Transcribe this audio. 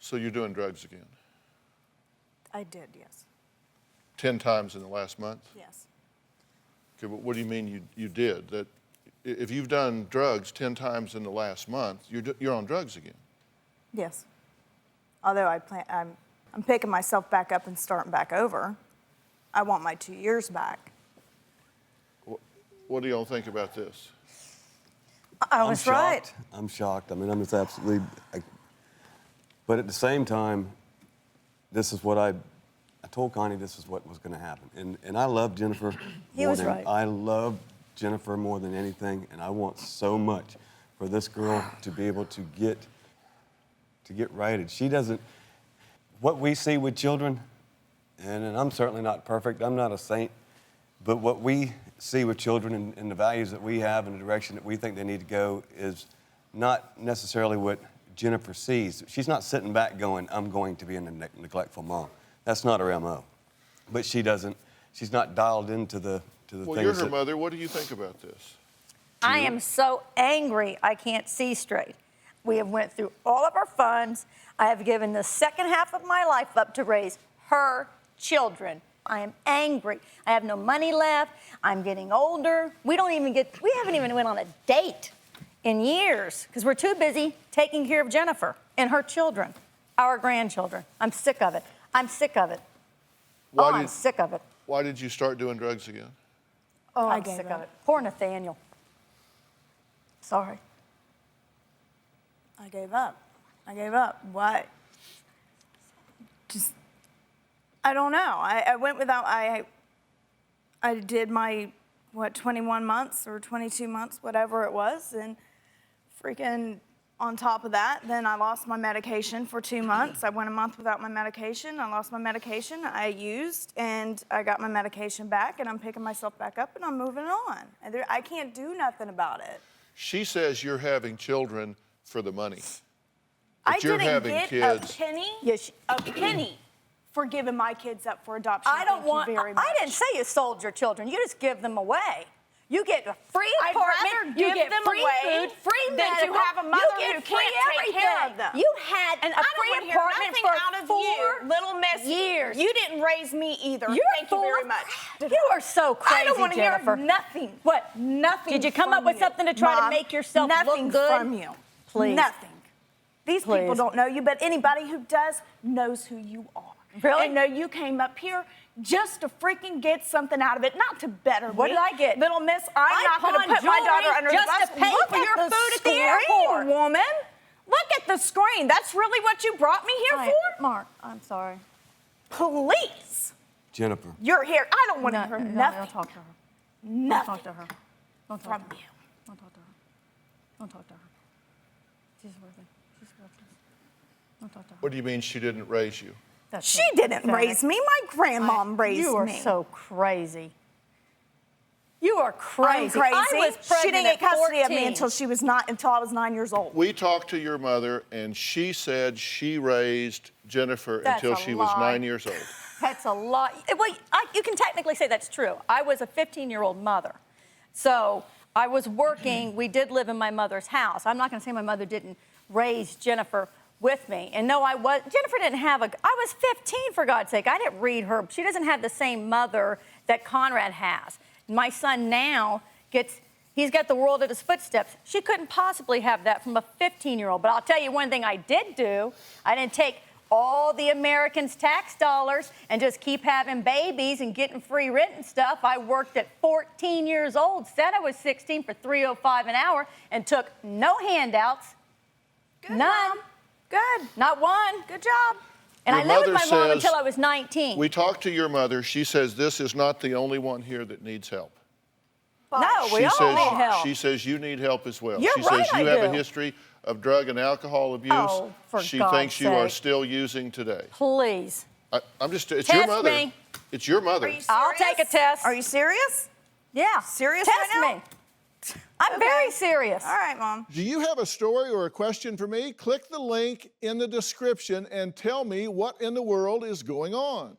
So you're doing drugs again? I did, yes. 10 times in the last month? Yes. Okay, but what do you mean you did? That if you've done drugs 10 times in the last month, you're on drugs again? Yes. Although I'm picking myself back up and starting back over. I want my 2 years back. What do y'all think about this? I was right. I'm shocked. I mean, I'm just absolutely... but at the same time, this is what I told Connie this is what was going to happen. And I love Jennifer. He was right. I love Jennifer more than anything, and I want so much for this girl to be able to get righted. She doesn't... What we see with children, and I'm certainly not perfect, I'm not a saint, but what we see with children and the values that we have and the direction that we think they need to go is not necessarily what Jennifer sees. She's not sitting back going, I'm going to be a neglectful mom. That's not her MO. But she's not dialed into the things. Well, you're her mother. What do you think about this? I am so angry I can't see straight. We have went through all of our funds. I have given the second half of my life up to raise her children. I am angry. I have no money left. I'm getting older. We haven't even went on a date in years because we're too busy taking care of Jennifer and her children, our grandchildren. I'm sick of it. I'm sick of it. I'm sick of it. Why did you start doing drugs again? Oh, I'm sick of it. Poor Nathaniel. Sorry. I gave up. I gave up. Why? Just, I don't know. I went without, I did my, 21 months or 22 months, whatever it was, and freaking on top of that, then I lost my medication for 2 months. I went a month without my medication. I lost my medication. I used, and I got my medication back, and I'm picking myself back up, and I'm moving on. I can't do nothing about it. She says you're having children for the money. I you're didn't having get kids. a penny for giving my kids up for adoption. I don't want, very much. I didn't say you sold your children. You just give them away. You get a free I'd apartment, rather you give get them free away food, free than medical. to have a mother you get who free can't take care of them. You had And a I free don't want to hear apartment nothing for out of 4 you, little miss. years. You didn't raise me either. You're Thank you very much. You are so crazy, I don't want to hear Jennifer. nothing. What? Nothing. Did you come up with from you, something to try to Mom. make yourself Nothing look good? from you. Please. Nothing. These Please. people don't know you, but anybody who does knows who you are. Really? And know you came up here just to freaking get something out of it, not to better What me. did I get? Little miss, I'm not going to pawned put my daughter jewelry under the just bus. to pay Look for at your the food at the screen, airport. woman. Look at the screen. That's really what you brought me here for? Mark, I'm sorry. Please. Jennifer. You're here. I don't want to hear Don't nothing. talk to her. Nothing Don't talk to her. Don't talk from to her. you. Don't talk to her. Don't talk to her. She's worthless. She's worthless. Don't talk to her. What do you mean she didn't raise you? That's She so didn't pathetic. raise me. My grandmom raised me. You are so crazy. You are crazy. I'm crazy. I was She didn't pregnant get at custody of me 14. until I was 9 years old. We talked to your mother, and she said she raised Jennifer That's until a she was lie. 9 years old. That's a lot. Well, you can technically say that's true. I was a 15-year-old mother. So I was working. We did live in my mother's house. I'm not going to say my mother didn't raise Jennifer with me. And no, Jennifer didn't have I was 15, for God's sake. I didn't read her. She doesn't have the same mother that Conrad has. My son now he's got the world at his footsteps. She couldn't possibly have that from a 15-year-old. But I'll tell you one thing I did do. I didn't take all the Americans' tax dollars and just keep having babies and getting free rent and stuff. I worked at 14 years old, said I was 16 for $3.05 an hour, and took no handouts. Good, None. Mom. Good. Not one. Good job. And Your I lived with mother my mom says- until I was 19. We talked to your mother. She says this is not the only one here that needs help. No, we all need help. She says you need help as well. You're she right, says you I have a do. history of drug and alcohol abuse. Oh, for she God's thinks you are sake. still using today. Please. It's your Test mother. me. It's your mother. Are you I'll serious? take a test. Are you serious? Yeah. Serious Test right now? me. I'm very serious. All right, Mom. Do you have a story or a question for me? Click the link in the description and tell me what in the world is going on.